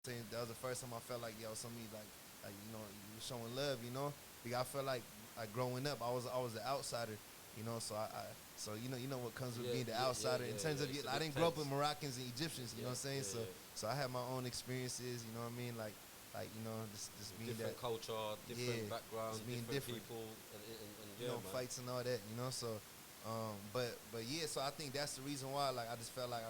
saying that was the first time I felt like yo, somebody like you showing love, Because I felt like growing up, I was the outsider, so you know what comes with Yeah, being the yeah, yeah, outsider in yeah, terms yeah. of It's a I bit didn't grow up with tense. Moroccans and Egyptians, you know Yeah, what I'm saying? yeah, So yeah. so I had my own experiences, you know what I mean? Like just being that Different culture, different yeah, background, just being different different, people, and yeah, man. fights and all that. So, but yeah, so I think that's the reason why, like, I just felt like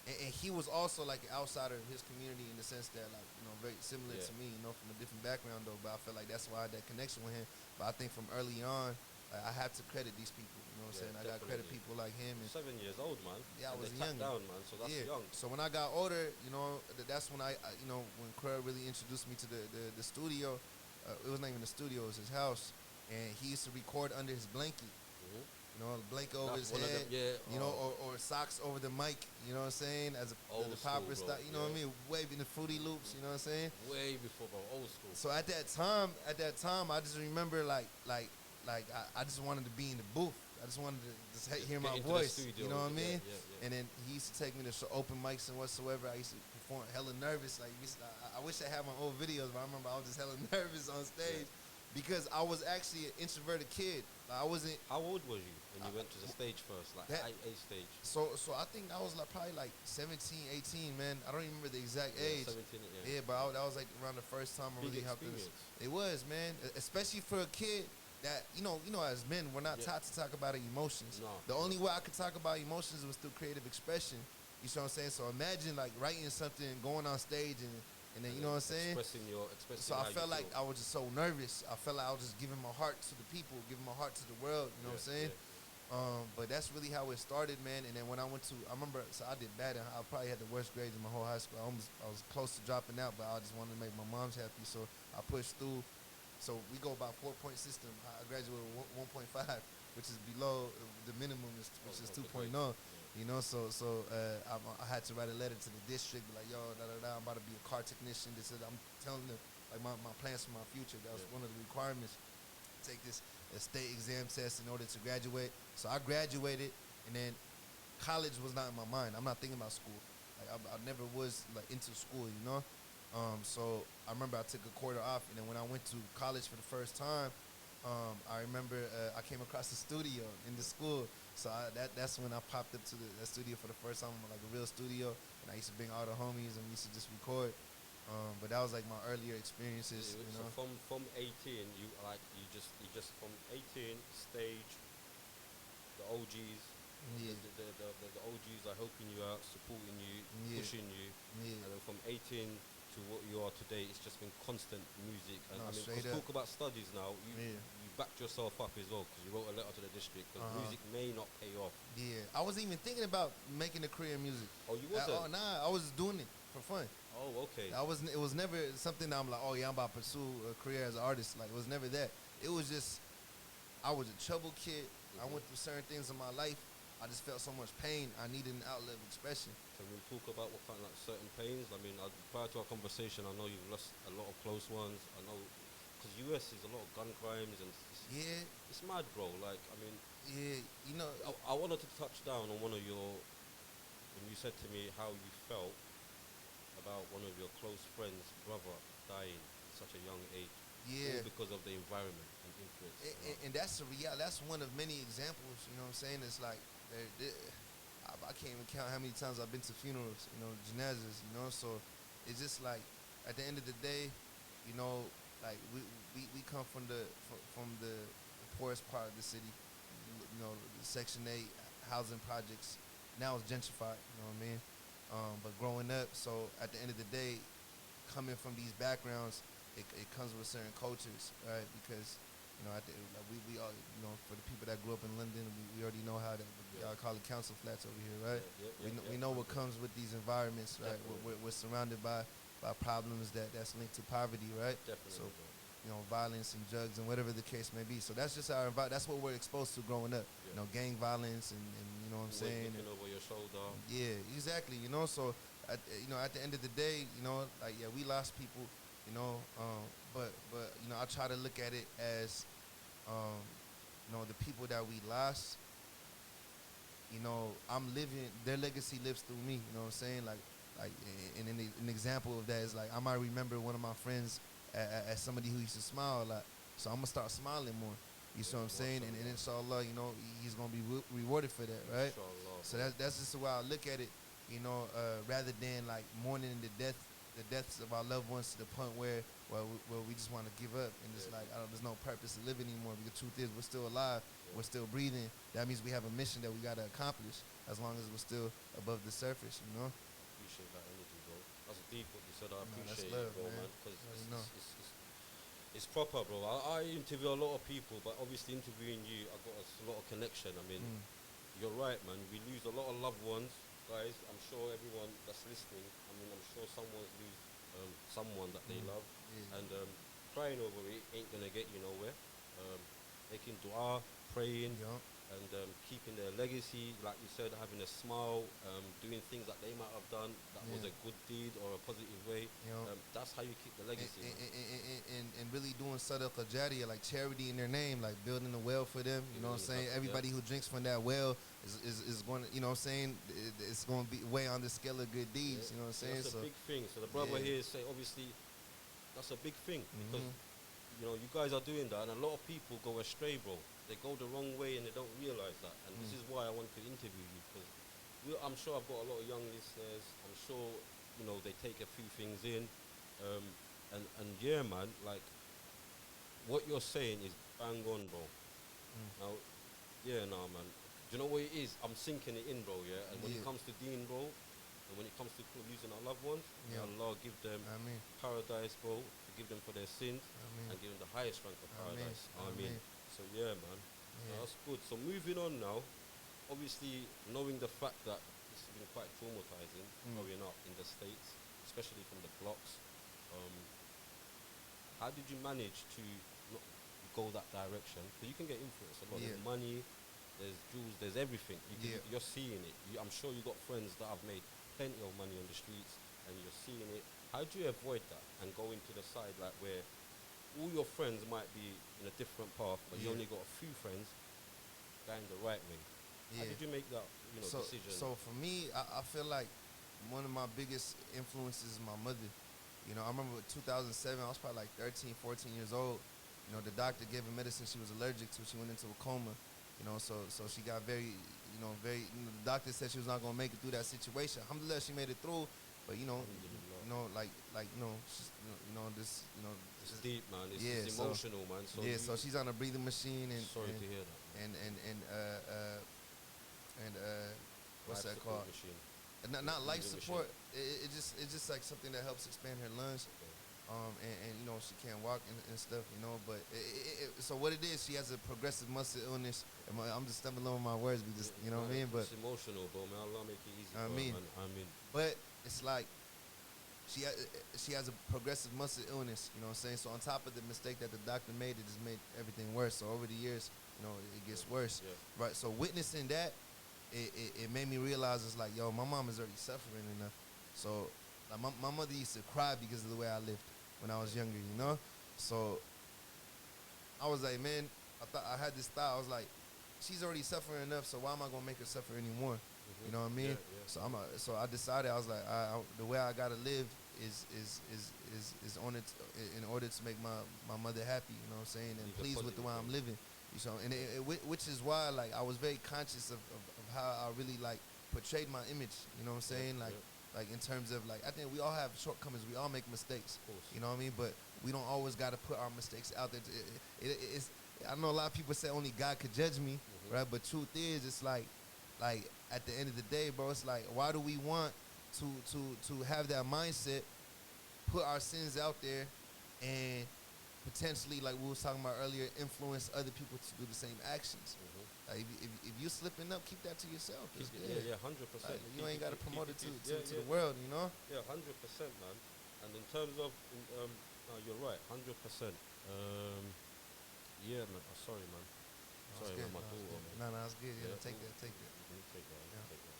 and he was also like an outsider of his community in the sense that, like, very similar Yeah. to me, from a different background though. But I felt like that's why I had that connection with him. But I think from early on, like, I had to credit these people. You know what I'm Yeah, saying? I got credit definitely. people like him, and 7 years old, man. yeah, I And they was tap younger. down, man. So that's Yeah. young. So when I got older, that's when when Crud really introduced me to the studio. It wasn't even the studio; it was his house, and he used to record under his blanket. A blanket over That's his one of them. head, Yeah. or socks over the mic. You know what I'm saying? As Old the school, popper bro. style. You know what I Yeah. mean? Waving the Fruity Loops. You know what I'm saying? Way before, bro. Old school. So at that time, I just remember like I just wanted to be in the booth. I just wanted to just hear Get my into the voice. studio. You know what I Yeah, mean? yeah, yeah. And then he used to take me to open mics and whatsoever. I used to perform hella nervous. Like I wish I had my old videos, but I remember I was just hella nervous on stage because I was actually an introverted kid. Like, I wasn't. How old was you when you went to the stage first? Like a stage. So I think I was like probably like 17, 18, man. I don't even remember the exact age. 17, yeah. Yeah, but that was like around the first time I Big really helped this. experience. It was, man. Especially for a kid that, as men, we're not taught to talk about our emotions. No. The only way I could talk about emotions was through creative expression. You know what I'm saying? So imagine like writing something, going on stage, and then, you know what I'm saying? Expressing So I how felt you like feel. I was just so nervous. I felt like I was just giving my heart to the people, giving my heart to the world. You know what I'm saying? But that's really how it started, man. And then when I remember, so I did bad. I probably had the worst grades in my whole high school. I was close to dropping out, but I just wanted to make my mom's happy. So I pushed through. So we go by 4-point system. I graduated with 1.5, which is below the minimum, which is 2.0. I had to write a letter to the district, like, yo, I'm about to be a car technician. I'm telling them like my plans for my future. That was one of the requirements. Take this state exam test in order to graduate. So I graduated, and then college was not in my mind. I'm not thinking about school. Like I never was like into school, So I remember I took a quarter off, and then when I went to college for the first time, I remember I came across the studio in the school. So that's when I popped up to the studio for the first time, like a real studio. And I used to bring all the homies, and we used to just record. But that was like my earlier experiences, So from 18, you just from 18 stage, the OGs, Yeah. the OGs are helping you out, supporting you, Yeah. pushing you, Yeah. and then from 18 to what you are today, it's just been constant music. And No, I mean, straight cause up. talk about studies now. You backed yourself up as well because you wrote a letter to the district because music may not pay off. Yeah, I wasn't even thinking about making a career in music. Oh, you wasn't? Oh, nah, I was just doing it for fun. Oh, okay. It was never something that I'm like, oh yeah, I'm about to pursue a career as an artist. Like, it was never that. It was just, I was a troubled kid. I went through certain things in my life. I just felt so much pain. I needed an outlet of expression. Can we talk about what kind of like certain pains? I mean, prior to our conversation, I know you've lost a lot of close ones. I know, because US is a lot of gun crimes and Yeah, it's mad, bro. Like, I mean, yeah, I wanted to touch down on one of your, when you said to me how you felt about one of your close friends' brother dying at such a young age. yeah. All because of the environment and influence. And that's a reality. That's one of many examples. You know what I'm saying? It's like I can't even count how many times I've been to funerals. Janazas. So it's just like at the end of the day, like we come from the poorest part of the city. The Section 8 housing projects. Now it's gentrified. You know what I mean? But growing up, so at the end of the day, coming from these backgrounds, it comes with certain cultures, right? Because I think like we all, for the people that grew up in London, we already know how y'all call it council flats over here, right? We know what comes with these environments, right? We're surrounded by problems that's linked to poverty, right? Definitely. So, violence and drugs and whatever the case may be. So that's just our environment. That's what we're exposed to growing up. Gang violence and you know what I'm saying. Looking over your shoulder. Yeah, exactly. So at the end of the day, we lost people. But I try to look at it as, the people that we lost. I'm living. Their legacy lives through me. You know what I'm saying? Like Like, and an example of that is like I might remember one of my friends as somebody who used to smile a lot, so I'm gonna start smiling more. You see what I'm saying? And inshallah, you know, he's gonna be rewarded for that, right? Inshallah, So that's just the way I look at it, you know, rather than like mourning the deaths of our loved ones to the point where we just want to give up and just like there's no purpose to live anymore. Because the truth is we're still alive, we're still breathing. That means we have a mission that we gotta accomplish as long as we're still above the surface, you know. Appreciate that energy, bro. That's deep what you said. I appreciate love, it, bro, man. man. Because it's proper, bro. I interview a lot of people, but obviously interviewing you, I got a lot of connection. I mean, you're right, man. We lose a lot of loved ones, guys. I'm sure everyone that's listening, I mean, I'm sure someone's lose someone that they love. And crying over it ain't going to get you nowhere. Making dua, praying, and keeping their legacy, like you said, having a smile, doing things that they might have done that was a good deed or a positive way. That's how you keep the legacy. And really doing sadaqah jariyah, like charity in their name, like building a well for them. You know what I'm saying? Everybody who drinks from that well is going to, you know what I'm saying? It's going to be way on the scale of good deeds. You know what I'm saying? That's a big thing. So the brother here say, obviously, that's a big thing because you know you guys are doing that, and a lot of people go astray, bro. They go the wrong way and they don't realize that. And this is why I want to interview you, because I'm sure I've got a lot of young listeners. I'm sure, you know, they take a few things in. And yeah, man, like, what you're saying is bang on, bro. Now, man. Do you know what it is? I'm sinking it in, bro, And when it comes to Deen, bro, and when it comes to losing our loved ones, may Allah give them paradise, bro. Forgive them for their sins and give them the highest rank of paradise. Amen. So yeah, man, that's good. So moving on now, obviously knowing the fact that it's been quite traumatizing growing up in the States, especially from the blocks. How did you manage to not go that direction? Because you can get influenced a lot. There's money, there's jewels, there's everything. You're seeing it. I'm sure you got friends that have made plenty of money on the streets, and you're seeing it. How do you avoid that and go into the side like where all your friends might be in a different path, but you only got a few friends going the right way? How did you make that, decision? So for me, I feel like one of my biggest influences is my mother. You know, I remember 2007, I was probably like 13, 14 years old. You know, the doctor gave her medicine she was allergic to. She went into a coma. You know, so she got very, the doctor said she was not going to make it through that situation. Alhamdulillah, she made it through. But, she's, it's deep, man. It's emotional, man. So so she's on a breathing machine. And sorry to hear that. And what's that called? Machine. Not life support. It's just like something that helps expand her lungs. And she can't walk and stuff, but so what it is, she has a progressive muscle illness. I'm just stumbling over my words because, you know what I mean? But it's emotional, bro, man. Allah make it easy for her, man. I mean. But it's like she has a progressive muscle illness, you know what I'm saying? So on top of the mistake that the doctor made, it just made everything worse. So over the years, it gets worse. Right? So witnessing that, it made me realize it's like, yo, my mom is already suffering enough. So like my mother used to cry because of the way I lived when I was younger, So I was like, man, I had this thought. I was like, she's already suffering enough, so why am I gonna make her suffer anymore? You know what I mean? So so I decided, I was like, the way I gotta live is on it in order to make my mother happy. You know what I'm saying? And pleased with the way I'm living. And which is why like I was very conscious of how I really like portrayed my image. You know what I'm saying? Like in terms of like, I think we all have shortcomings. We all make mistakes. You know what I mean? But we don't always got to put our mistakes out there. It's I know a lot of people say only God could judge me, right? But truth is, it's like at the end of the day, bro, it's like, why do we want to have that mindset, put our sins out there, and potentially, like we was talking about earlier, influence other people to do the same actions? Like if you're slipping up, keep that to yourself. 100%. Like, you ain't got to promote it to the world, Yeah, 100%, man. And in terms of, no, you're right, 100%. Yeah, man. Sorry, man. Sorry, man. My daughter, man. No, it's good. Yeah, take that. Take that. Take that.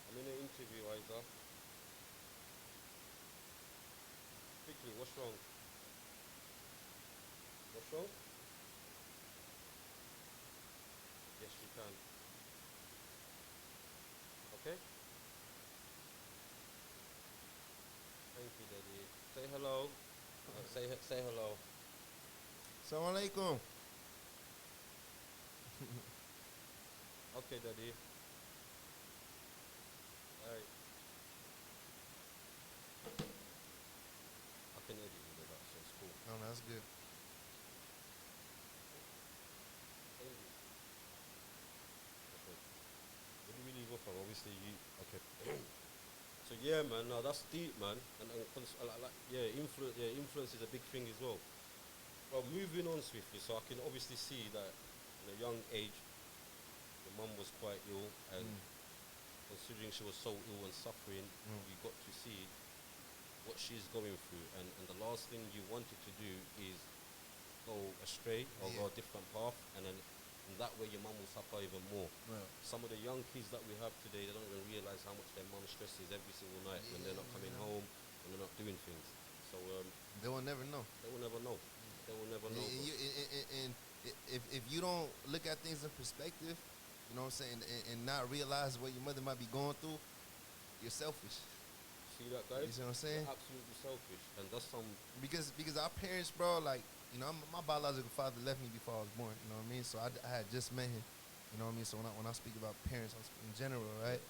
I'm in an interview, Isaac. Quickly, what's wrong? What's wrong? Yes, you can. Say hello. Assalamu alaikum. Okay, Daddy. Alright. I can edit with that, so it's cool. Oh, no, that's good. Okay. What do we leave off on? Obviously, you. Okay. So yeah, man. No, that's deep, man. And influence is a big thing as well. Well, moving on swiftly, so I can obviously see that in a young age, the mum was quite ill, and considering she was so ill and suffering, you got to see what she's going through, and the last thing you wanted to do is go astray or go a different path, and then in that way your mum will suffer even more. Right. Some of the young kids that we have today, they don't even realize how much their mum stresses every single night when they're not coming home, when they're not doing things. So they will never know. They will never know. They will never know. And if you don't look at things in perspective, you know what I'm saying, and not realize what your mother might be going through, you're selfish. See that, guys? You see what I'm saying? You're absolutely selfish, and that's some. Because our parents, bro, like, you know, my biological father left me before I was born. You know what I mean? So I had just met him. You know what I mean? So when I speak about parents, I'm speaking in general, right?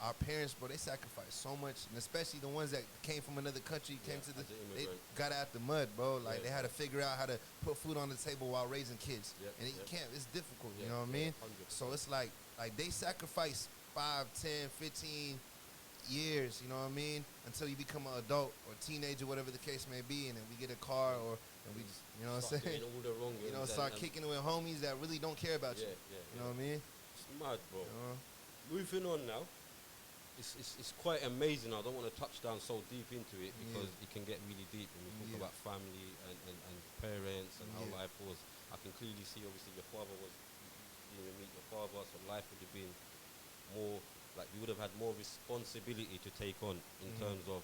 Our parents, bro, they sacrificed so much, and especially the ones that came from another country, they got out the mud, bro. Like, they had to figure out how to put food on the table while raising kids. And you can't, it's difficult, you know what I mean? 100%. So it's like they sacrifice 5, 10, 15 years, you know what I mean, until you become an adult or teenager, whatever the case may be, and then we get a car, and we just, you know what I'm saying? All the wrong, you know, start kicking it with homies that really don't care about you. You know what I mean? It's mad, bro. You know? Moving on now. It's quite amazing. I don't want to touch down so deep into it because it can get really deep when we talk about family and parents and how life was. I can clearly see, obviously, your father was, you didn't meet your father, so life would have been more, like, you would have had more responsibility to take on in terms of,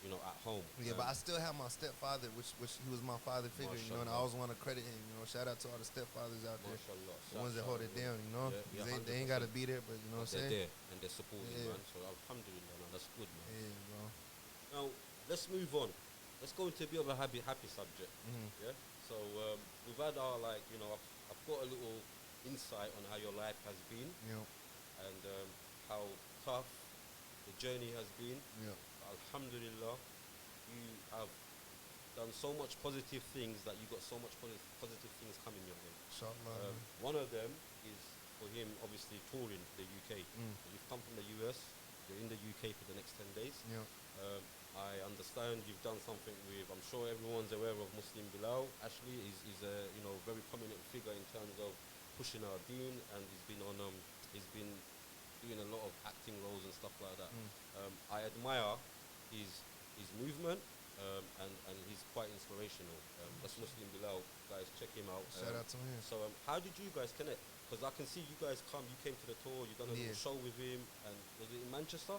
you know, at home. Yeah, but I still have my stepfather, which he was my father figure, you know, and I always want to credit him, you know. Shout out to all the stepfathers out there, the ones that hold it down, you know. They ain't got to be there, but you know what I'm saying? They're there, and they're supporting, man. So alhamdulillah, man, that's good, man. Yeah, bro. Now, let's move on. Let's go into a bit of a happy subject, yeah? So, we've had our, like, you know, I've got a little insight on how your life has been, and how tough the journey has been. Alhamdulillah, you have done so much positive things that you got so much positive things coming your way. Inshallah. One of them is for him, obviously, touring the UK. You've come from the US, you're in the UK for the next 10 days. I understand you've done something with, I'm sure everyone's aware of Muslim Bilal. Ashley is a, you know, very prominent figure in terms of pushing our deen, and he's been doing a lot of acting roles and stuff like that. I admire his movement, and he's quite inspirational. That's Muslim Bilal, guys, check him out. Shout out to him. So how did you guys connect? Because I can see you guys you came to the tour, you done a little show with him, and was it in Manchester?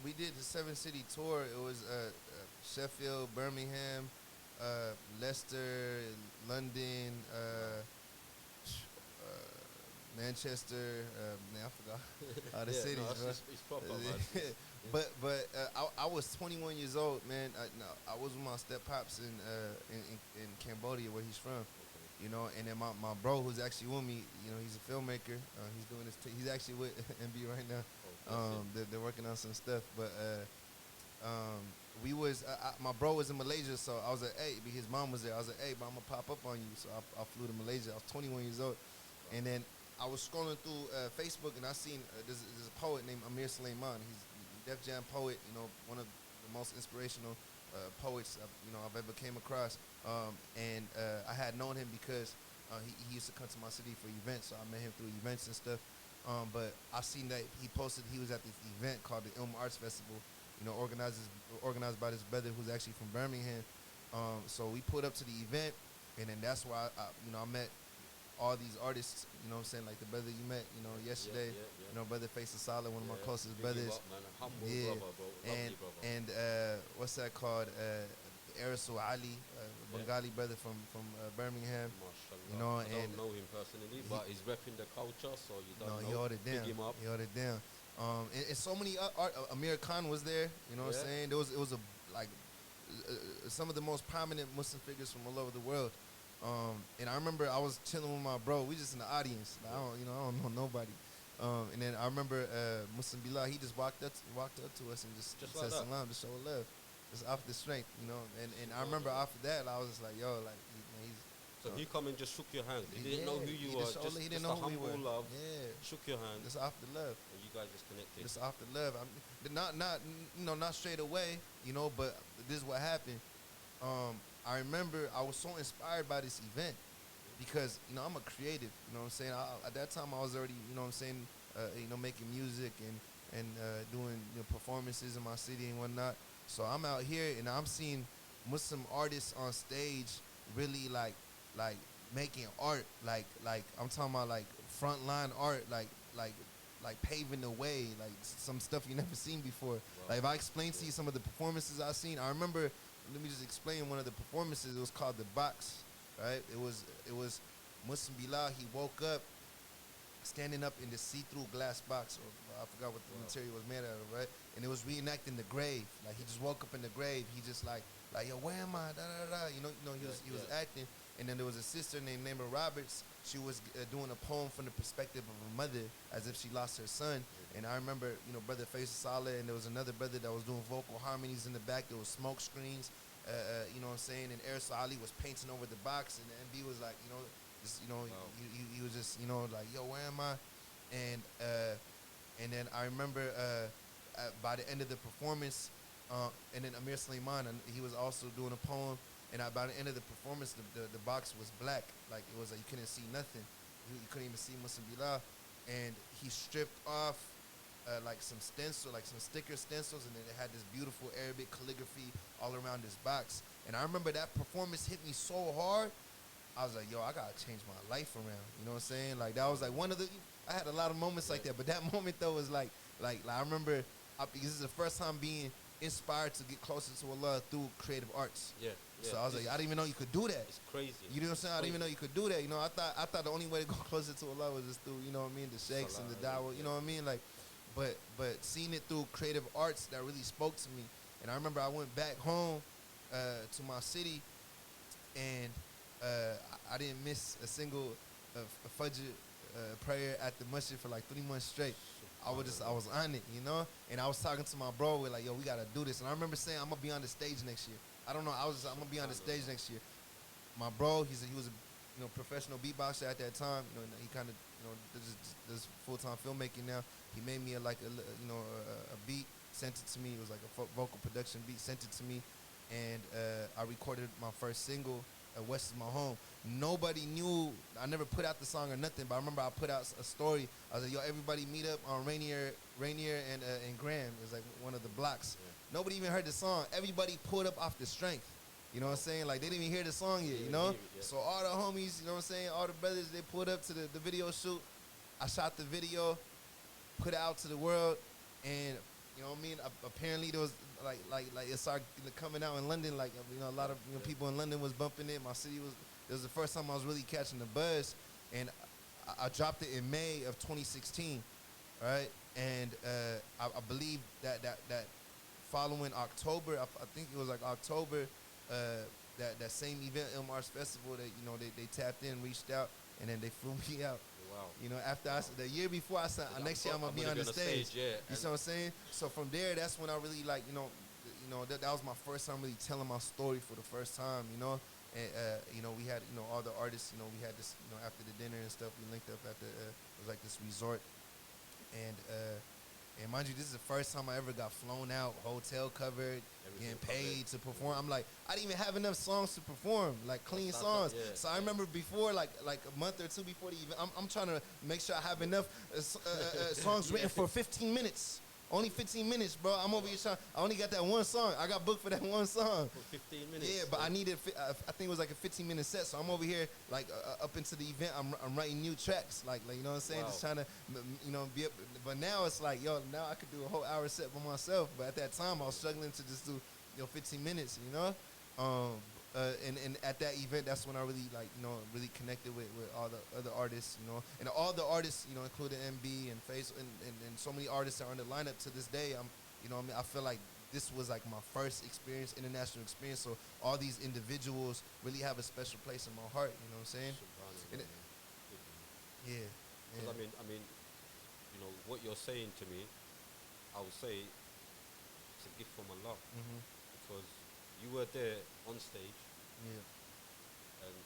We did the 7-city tour. It was Sheffield, Birmingham, Leicester, London, Manchester, man, I forgot all the cities, no, bro. It's proper, man. But I was 21 years old, man. I was with my step pops in Cambodia, where he's from. You know, and then my bro, who's actually with me, you know, he's a filmmaker. He's doing this. He's actually with MB right now. They're working on some stuff, but my bro was in Malaysia, so I was like, hey, his mom was there. I was like, hey, bro, I'm gonna pop up on you. So I flew to Malaysia. I was 21 years old, and then I was scrolling through Facebook, and I seen there's a poet named Amir Suleiman. He's a Def Jam poet, you know, one of the most inspirational poets I've ever came across. And I had known him because he used to come to my city for events, so I met him through events and stuff. But I seen that he posted he was at this event called the Ilm Arts Festival, you know, organized by this brother who's actually from Birmingham. So we pulled up to the event, and then that's why I met all these artists, you know what I'm saying, like the brother you met, you know, yesterday, you know, brother Faisal Saleh, one of my closest brothers. Up, man. A humble brother, bro. Lovely brother. And what's that called? Arisul Ali, Bengali brother from Birmingham. Mashallah. You know, I don't know him personally, but he's repping the culture, so you don't know. He held it down. Pick him up. He held it down. And so many Amir Khan was there, you know what I'm saying? It was some of the most prominent Muslim figures from all over the world. And I remember I was chilling with my bro. We just in the audience. Like, I don't know nobody. And then I remember Muslim Bilal. He just walked up to us and just like said that. salam, just show love, just off the strength, you know. And I remember after that, I was just like, yo, like he's. So he come and just shook your hand. He didn't know who you he were. he didn't just know a who we humble were. love. Yeah, Shook your hand. just off the love. And you guys just connected. Just off the love. Not straight away, you know. But this is what happened. I remember I was so inspired by this event because, you know, I'm a creative, you know what I'm saying? At that time, I was already, you know what I'm saying, making music and doing, you know, performances in my city and whatnot. So I'm out here and I'm seeing Muslim artists on stage really like making art, like I'm talking about like frontline art, like paving the way, like some stuff you never seen before. Wow. Like if I explain to you some of the performances I've seen, I remember. Let me just explain one of the performances. It was called The Box, right? It was Muslim Bilal. He woke up standing up in the see-through glass box, or I forgot what the material was made out of, right? And it was reenacting the grave. Like he just woke up in the grave. He just like yo, where am I? Da da da. You know, he was acting. And then there was a sister named Roberts. She was doing a poem from the perspective of her mother, as if she lost her son. And I remember, you know, Brother Faisal Saleh, and there was another brother that was doing vocal harmonies in the back. There was smoke screens, you know what I'm saying? And Ersa Ali was painting over the box, and the MB was like, you know, just, you know, he was just, you know, like, yo, where am I? And then I remember by the end of the performance, and then Amir Suleiman, and he was also doing a poem. And by the end of the performance, the box was black. Like, it was like you couldn't see nothing. You couldn't even see Muslim Bilal. And he stripped off like some sticker stencils, and then it had this beautiful Arabic calligraphy all around this box. And I remember that performance hit me so hard. I was like, yo, I gotta change my life around. You know what I'm saying? Like, that was like one of the. I had a lot of moments like that, but that moment though was like I remember because this is the first time being inspired to get closer to Allah through creative arts. Yeah. So I was like, I didn't even know you could do that. It's crazy. You know what I'm saying? I didn't even know you could do that. You know, I thought the only way to go closer to Allah was just through, you know what I mean, the sheikhs and the dawah. You know what I mean? Like, but seeing it through creative arts, that really spoke to me. And I remember I went back home to my city, and I didn't miss a single Fajr prayer at the masjid for like 3 months straight. I was on it, you know? And I was talking to my bro, we're like, yo, we gotta do this. And I remember saying, I'm gonna be on the stage next year. I don't know, I'm gonna be on the stage next year. My bro, he was a professional beatboxer at that time. You know, he kind of, you know, does full-time filmmaking now. He made me a beat, sent it to me. It was like a vocal production beat, sent it to me. And I recorded my first single, West is My Home. Nobody knew. I never put out the song or nothing, but I remember I put out a story. I was like, yo, everybody meet up on Rainier and Graham. It was like one of the blocks. Yeah. Nobody even heard the song. Everybody pulled up off the strength. You know what I'm saying? Like, they didn't even hear the song yet, you know? Yeah. So all the homies, you know what I'm saying, all the brothers, they pulled up to the video shoot. I shot the video, put it out to the world, and, you know what I mean? Apparently there was, like it started coming out in London. Like, you know, a lot of people in London was bumping it. My city it was the first time I was really catching the buzz. And I dropped it in May of 2016, right? And I believe that following October, I think it was like October, that same event, El Mars Festival, that, you know, they tapped in, reached out, and then they flew me out. Wow. You know, after the year before, I said, next year I'm gonna be on the stage. Yeah. You see what I'm saying? So from there, that's when I really, like, you know, that was my first time really telling my story for the first time, you know. And, you know, we had, you know, all the artists, you know, we had this, you know, after the dinner and stuff, we linked up at it was like this resort. And mind you, this is the first time I ever got flown out, hotel covered, getting paid to perform. I'm like, I didn't even have enough songs to perform, like clean songs. So I remember before, like a month or two before the event, I'm trying to make sure I have enough songs written for 15 minutes. Only 15 minutes, bro. I'm over here trying. I only got that one song. I got booked for that one song. For 15 minutes. Yeah, but I needed. I think it was like a 15-minute set. So I'm over here, like up into the event. I'm writing new tracks, like you know what I'm saying. Wow. Just trying to, you know, be up. But now it's like, yo, now I could do a whole hour set by myself. But at that time, I was struggling to just do, 15 minutes, you know. And at that event, that's when I really, like, you know, really connected with all the other artists, you know, and all the artists, you know, including MB and Face and so many artists that are on the lineup to this day. You know what I mean, I feel like this was like my first experience, international experience. So all these individuals really have a special place in my heart. You know what I'm saying? Subhanallah, And it, man. Good, man. yeah. Because I mean, you know what you're saying to me. I would say it's a gift from Allah because you were there on stage, Yeah. and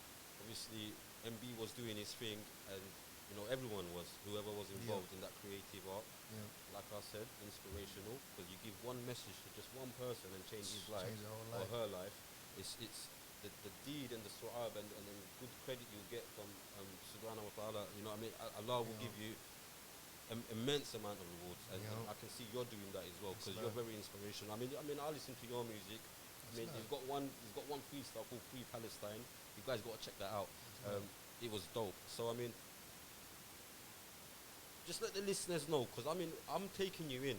obviously MB was doing his thing, and you know everyone was, whoever was involved in that creative art. Yeah. Like I said, inspirational, because you give one message to just one person and change his life Change the whole or life. her life. It's the deed and the su'ab and the good credit you get from Subhanahu wa Ta'ala. You know what I mean? Allah will give you immense amount of rewards, and I can see you're doing that as well, because you're very inspirational. I mean, I listen to your music. I mean, he's got one freestyle called Free Palestine. You guys got to check that out. It was dope. So I mean, just let the listeners know, because I mean, I'm taking you in,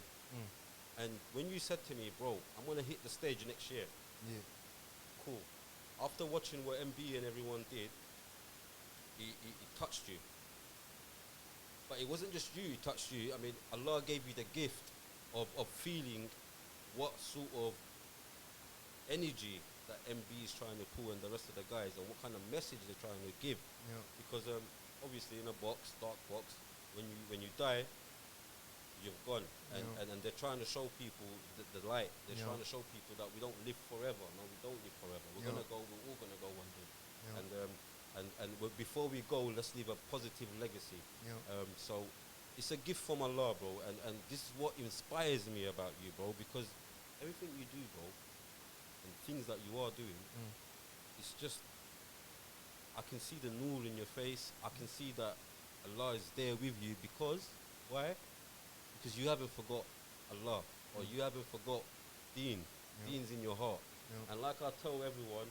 and when you said to me, bro, I'm gonna hit the stage next year. Yeah. Cool. After watching what MB and everyone did, it touched you. But it wasn't just you, it touched you. I mean, Allah gave you the gift of feeling what sort of energy that MB is trying to pull and the rest of the guys, and what kind of message they're trying to give. Yeah. Because obviously in a box, dark box, when you die, you've gone. And they're trying to show people the light. They're trying to show people that we don't live forever. No, we don't live forever. We're gonna go. We're all gonna go one day. And before we go, let's leave a positive legacy. So it's a gift from Allah, bro. And this is what inspires me about you, bro. Because everything you do, bro, and things that you are doing, it's just, I can see the nur in your face. I can see that Allah is there with you. Because why? Because you haven't forgot Allah, or you haven't forgot Deen. Deen's in your heart. And like I tell everyone,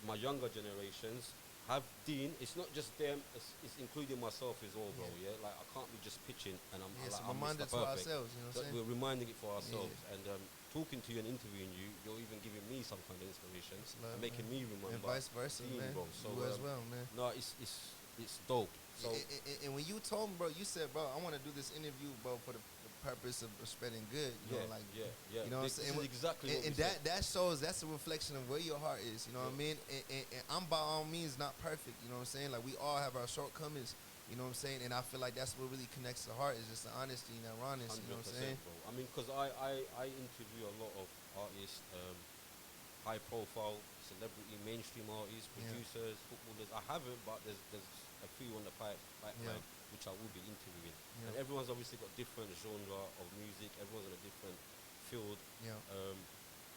my younger generations have Deen. It's not just them, it's including myself as well, bro. Yeah, like I can't be just pitching and I'm so I'm remind it Mr. to Perfect. ourselves, you know what I'm saying? We're reminding it for ourselves, and talking to you and interviewing you, you're even giving me some kind of inspiration and making me remember. And vice versa, Deen, man. bro. So you as well, man. No, it's dope. So And when you told me, bro, you said, bro, I want to do this interview, bro, for the purpose of spreading good. You know, like, yeah. You know what I'm saying? This is exactly what and that shows, that's a reflection of where your heart is. You know what I mean? And I'm by all means not perfect. You know what I'm saying? Like, we all have our shortcomings. You know what I'm saying? And I feel like that's what really connects the heart, is just the honesty and that rawness. You know what I'm saying? Bro. I mean, because I interview a lot of artists, high profile, celebrity, mainstream artists, producers, footballers. I haven't, but there's a few on the pipeline which I will be interviewing. And everyone's obviously got different genre of music. Everyone's in a different field.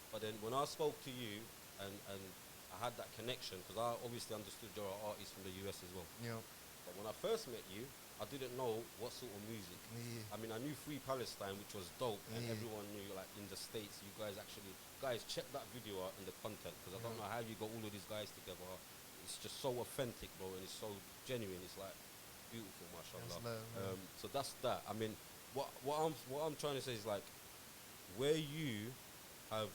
But then when I spoke to you and I had that connection, because I obviously understood you're an artist from the US as well. But when I first met you, I didn't know what sort of music. I mean, I knew Free Palestine, which was dope, and everyone knew, like, in the States, you guys actually, check that video out and the content, because I don't know how you got all of these guys together. It's just so authentic, bro, and it's so genuine. It's like beautiful, mashallah. So that's that. I mean, what I'm trying to say is, like, where you have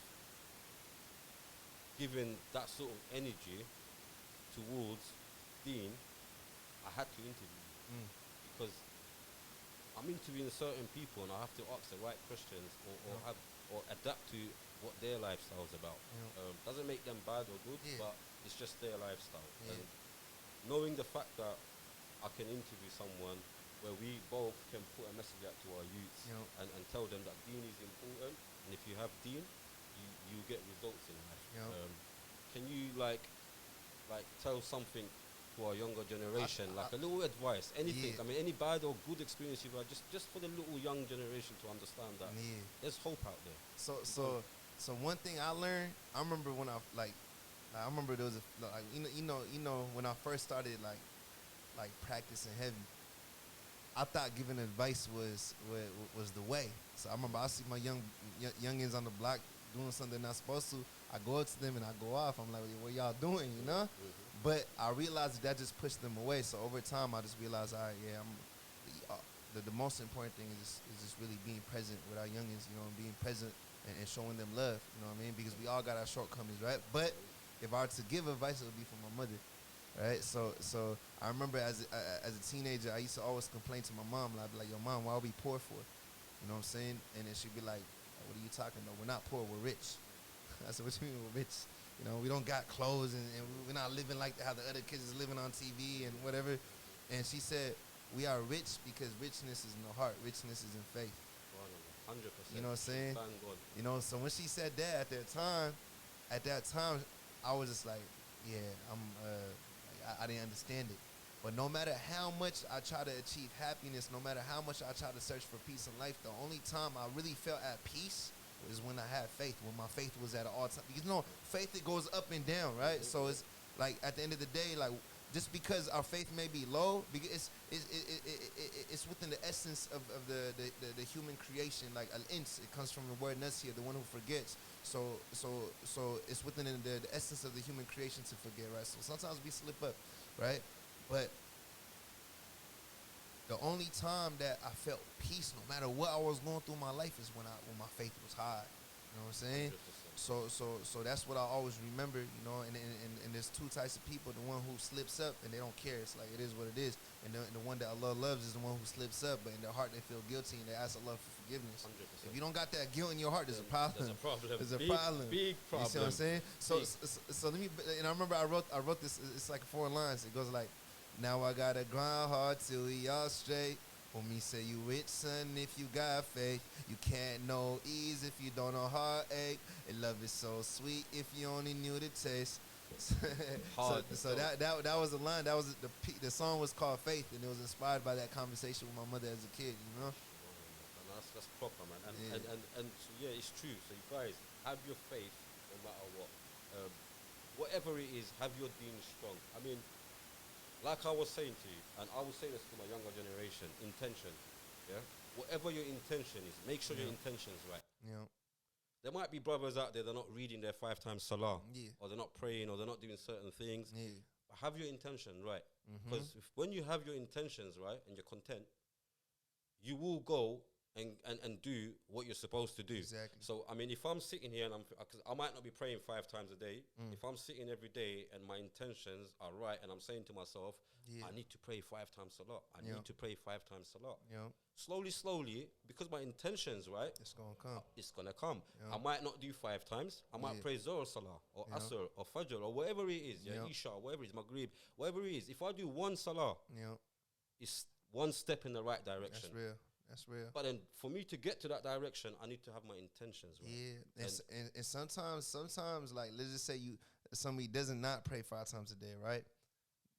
given that sort of energy towards Deen, I had to interview you. Because I'm interviewing certain people and I have to ask the right questions or adapt to what their lifestyle is about. Doesn't make them bad or good, but it's just their lifestyle. And knowing the fact that I can interview someone where we both can put a message out to our youths and tell them that Deen is important, and if you have Deen, you get results in life. Can you like tell something to our younger generation, like a little advice, anything? I mean, any bad or good experience you've had, just for the little young generation to understand that there's hope out there. So one thing I learned, I remember when I remember there was you know when I first started like practicing heavy, I thought giving advice was the way. So I remember I see my youngins on the block doing something they're not supposed to. I go up to them and I go off. I'm like, what y'all doing, you know? But I realized that just pushed them away. So over time, I just realized, the most important thing is just really being present with our youngins, you know, and being present and showing them love, you know what I mean? Because we all got our shortcomings, right? But if I were to give advice, it would be from my mother, right? So I remember as a teenager, I used to always complain to my mom, like, yo, Mom, why are we poor for? You know what I'm saying? And then she'd be like, What are you talking about? We're not poor. We're rich. I said, what you mean we're rich? You know, we don't got clothes, and we're not living like how the other kids is living on TV and whatever. And she said, we are rich because richness is in the heart. Richness is in faith. 100%. You know what I'm saying? You know, so when she said that at that time, I was just like, yeah, I didn't understand it. But no matter how much I try to achieve happiness, no matter how much I try to search for peace in life, the only time I really felt at peace is when I had faith, when my faith was at an all-time. Because, you know, faith, it goes up and down, right? So it's like, at the end of the day, like, just because our faith may be low, because it's within the essence of the human creation. Like, al-ins, it comes from the word nasir, the one who forgets. So it's within the essence of the human creation to forget, right? So sometimes we slip up, right? But the only time that I felt peace, no matter what I was going through in my life, is when my faith was high. You know what I'm saying? 100%. So that's what I always remember, you know. And there's two types of people: the one who slips up and they don't care. It's like it is what it is. And the one that Allah loves is the one who slips up, but in their heart they feel guilty and they ask Allah for forgiveness. 100%. If you don't got that guilt in your heart, there's a problem. There's a problem. There's a problem. Big problem. You see what I'm saying? So let me. And I remember I wrote this. It's like 4 lines. It goes like, now I gotta grind hard till we all straight. Homie say you rich, son, if you got faith. You can't know ease if you don't know heartache. And love is so sweet if you only knew the taste. so that was the line. That was the song was called Faith, and it was inspired by that conversation with my mother as a kid, you know? And that's proper, man. And so, yeah, it's true. So you guys, have your faith no matter what. Whatever it is, have your deen strong. I mean, like I was saying to you, and I will say this to my younger generation, intention, yeah? Whatever your intention is, make sure your intention's right. Yeah. There might be brothers out there, they're not reading their 5 times salah, yeah. or they're not praying, or they're not doing certain things. Yeah. But have your intention right. Because when you have your intentions right, and you're content, you will go and do what you're supposed to do. Exactly. So, I mean, if I'm sitting here and because I might not be praying 5 times a day, if I'm sitting every day and my intentions are right and I'm saying to myself, I need to pray 5 times a lot. I need to pray 5 times a lot. Slowly, because my intentions right, it's gonna come. It's gonna come. I might not do 5 times. I might pray Zohar Salah or Asr or Fajr or whatever it is. Isha, whatever it is, Maghrib, whatever it is. If I do 1 Salah, it's 1 step in the right direction. That's real. But then for me to get to that direction, I need to have my intentions right. Yeah, and sometimes, like, let's just say somebody doesn't not pray 5 times a day, right?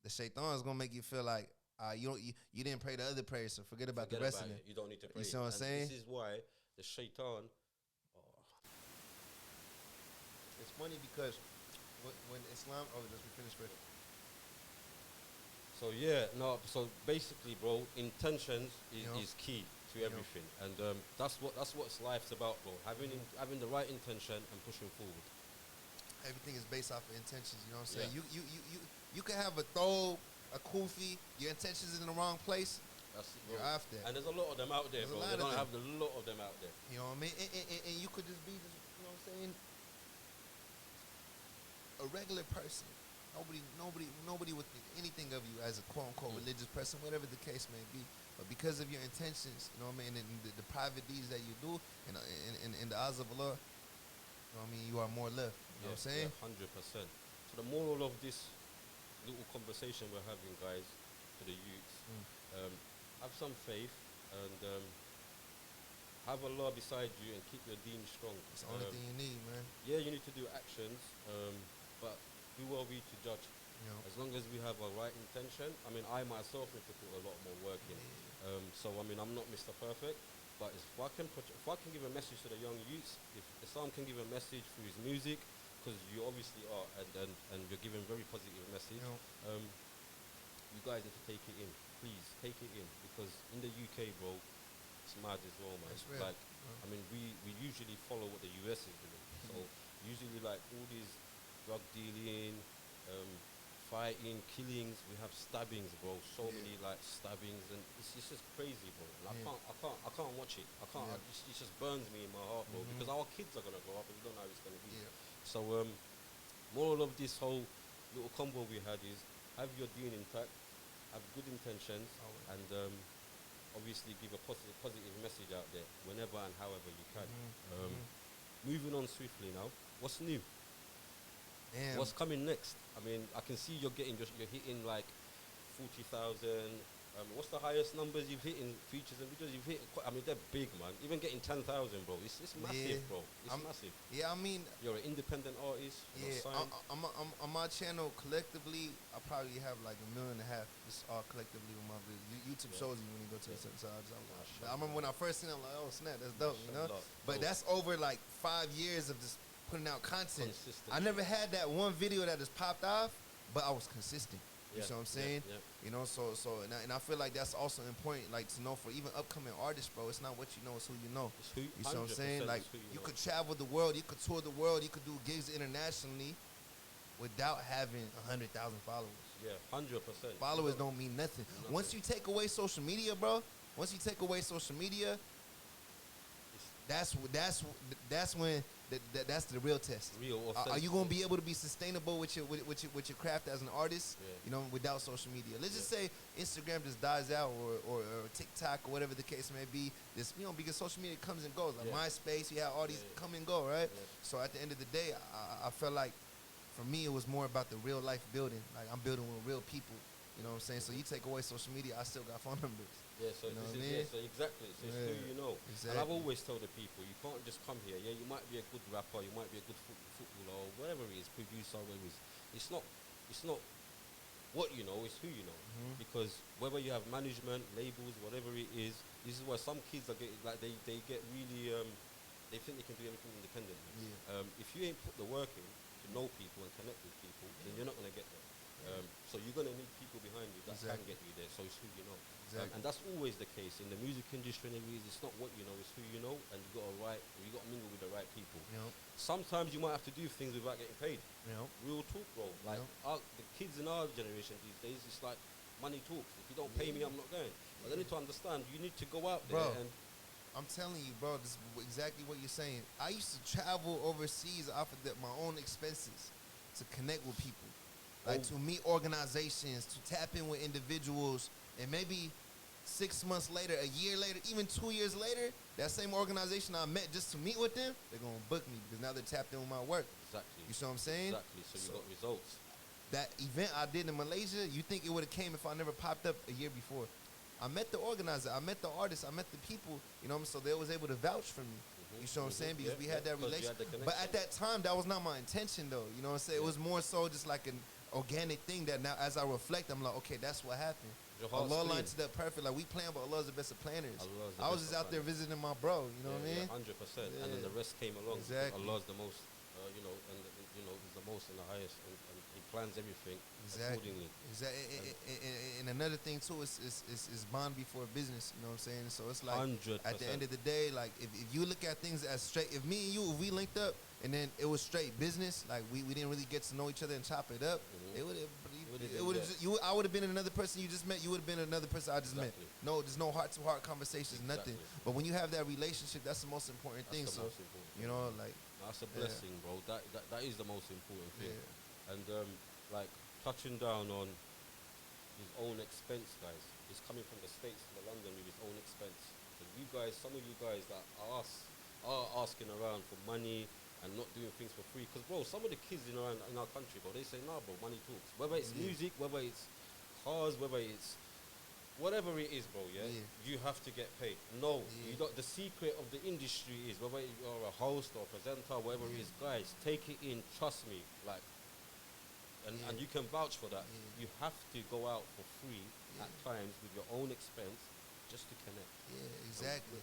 The shaitan is gonna make you feel like you didn't pray the other prayers, so forget about the rest of it. You don't need to pray. You see what I'm saying? This is why the shaitan. It's funny because when Islam. Oh, let's finish first. So basically, bro, intentions is key to everything, and that's what life's about, bro. Having the right intention and pushing forward. Everything is based off of intentions. You know what I'm saying? You can have a throw, a kufi. Your intentions is in the wrong place. That's it, you're off there. And there's a lot of them out there, bro. They don't have a lot of them out there. You know what I mean? And you could just be, you know what I'm saying, a regular person. Nobody with anything of you as a quote-unquote religious person, whatever the case may be. But because of your intentions, you know what I mean, and the private deeds that you do, and in the eyes of Allah, you know what I mean, you are more loved. You know what I'm saying? 100%. So the moral of this little conversation we're having, guys, to the youths, have some faith and have Allah beside you and keep your deen strong. It's the only thing you need, man. Yeah, you need to do actions, but who are we to judge? As long as we have a right intention. I mean, I myself need to put a lot more work in. So, I mean, I'm not Mr. Perfect, but if I can give a message to the young youths, if Essam can give a message through his music, because you obviously are, and you're giving very positive message, you guys need to take it in. Please, take it in, because in the UK, bro, it's mad as well, man. Like, I mean, we usually follow what the US is doing. So, usually, like, all these drug dealing, fighting, killings. We have stabbings, bro. So many like stabbings, and it's just crazy, bro. And I can't watch it. I can't. It just burns me in my heart, bro. Because our kids are gonna grow up, and we don't know how it's gonna be. So, moral of this whole little combo we had is have your deen intact, have good intentions, and obviously give a positive message out there whenever and however you can. Moving on swiftly now, what's new? Damn. What's coming next? I mean, I can see you're hitting like 40,000. What's the highest numbers you've hit in features and videos? You've hit, I mean, they're big, man. Even getting 10,000, bro. It's massive, bro. It's massive. Yeah, I mean, you're an independent artist. Yeah, I'm on my channel collectively. I probably have like 1.5 million. Just all collectively with my videos. YouTube shows you when you go to the certain sides. I remember when I first seen it, I'm like, oh snap, that's dope, you know. But that's over like 5 years of just putting out content. I never had that one video that just popped off, but I was consistent. You see what I'm saying? You know, so and I feel like that's also important, like to know for even upcoming artists, bro. It's not what you know, it's who you know. You see what I'm saying? Like you could travel the world, you could tour the world, you could do gigs internationally without having 100,000 followers. Yeah, 100%. Followers don't mean nothing. Once you take away social media, bro. Once you take away social media, that's when that's the real test. Are you gonna be able to be sustainable with your craft as an artist? You know, without social media. Let's just say Instagram just dies out, or TikTok, or whatever the case may be. This, you know, because social media comes and goes. Like MySpace, you have all these come and go, right? So at the end of the day, I felt like for me it was more about the real life building. Like I'm building with real people. You know what I'm saying? So you take away social media, I still got phone numbers. Yeah, so you know so exactly. So it's who you know. Exactly. And I've always told the people, you can't just come here. Yeah, you might be a good rapper, you might be a good footballer, or whatever it is, producer, whatever it is. It's not what you know, it's who you know. Because whether you have management, labels, whatever it is, this is why some kids are getting like they get really they think they can do everything independently. If you ain't put the work in to know people and connect with people, then you're not gonna get there. So you're going to need people behind you that can get you there, so it's who you know. And that's always the case in the music industry. It's not what you know, it's who you know, and you got to mingle with the right people. Sometimes you might have to do things without getting paid. Real talk, bro. Like the kids in our generation these days, it's like money talks. If you don't pay me, I'm not going. But they need to understand, you need to go out there. And I'm telling you, bro, this is exactly what you're saying. I used to travel overseas off of my own expenses to connect with people. Like to meet organizations, to tap in with individuals, and maybe 6 months later, a year later, even 2 years later, that same organization I met just to meet with them, they're gonna book me because now they're tapped in with my work. Exactly. You see what I'm saying? Exactly. So you got results. That event I did in Malaysia, you think it would have came if I never popped up a year before? I met the organizer, I met the artist, I met the people, you know what I'm saying? So they was able to vouch for me. You see what I'm saying? Because we had that relationship. But at that time, that was not my intention, though. You know what I'm saying? It was more so just like an organic thing that now, as I reflect, I'm like, okay, that's what happened. Allah lined it up perfect. Like, we plan, but Allah's the best of planners. I was just out there visiting my bro, you know what I mean? 100%. And then the rest came along. Exactly. Allah's the most, you know, and, you know, he's the most and the highest, and he plans everything accordingly. Exactly. And another thing, too, is bond before business, you know what I'm saying? So it's like, 100%. At the end of the day, like, if you look at things as straight, if me and you, if we linked up, and then it was straight business, like we didn't really get to know each other and chop it up, I would have been another person you just met. You would have been another person I just met. No, there's no heart-to-heart conversations, nothing. But when you have that relationship, that's the most important thing. So, you know, like that's a blessing, bro. That is the most important thing. And like touching down on his own expense, guys. He's coming from the States to London with his own expense. So you guys, some of you guys that are asking around for money and not doing things for free. Because, bro, some of the kids in our country, bro, they say, nah, bro, money talks. Whether it's music, whether it's cars, whether it's whatever it is, bro, you have to get paid. No, you got the secret of the industry is, whether you're a host or a presenter, whatever it is, guys, take it in, trust me, like, and you can vouch for that. You have to go out for free at times with your own expense just to connect. Yeah, exactly.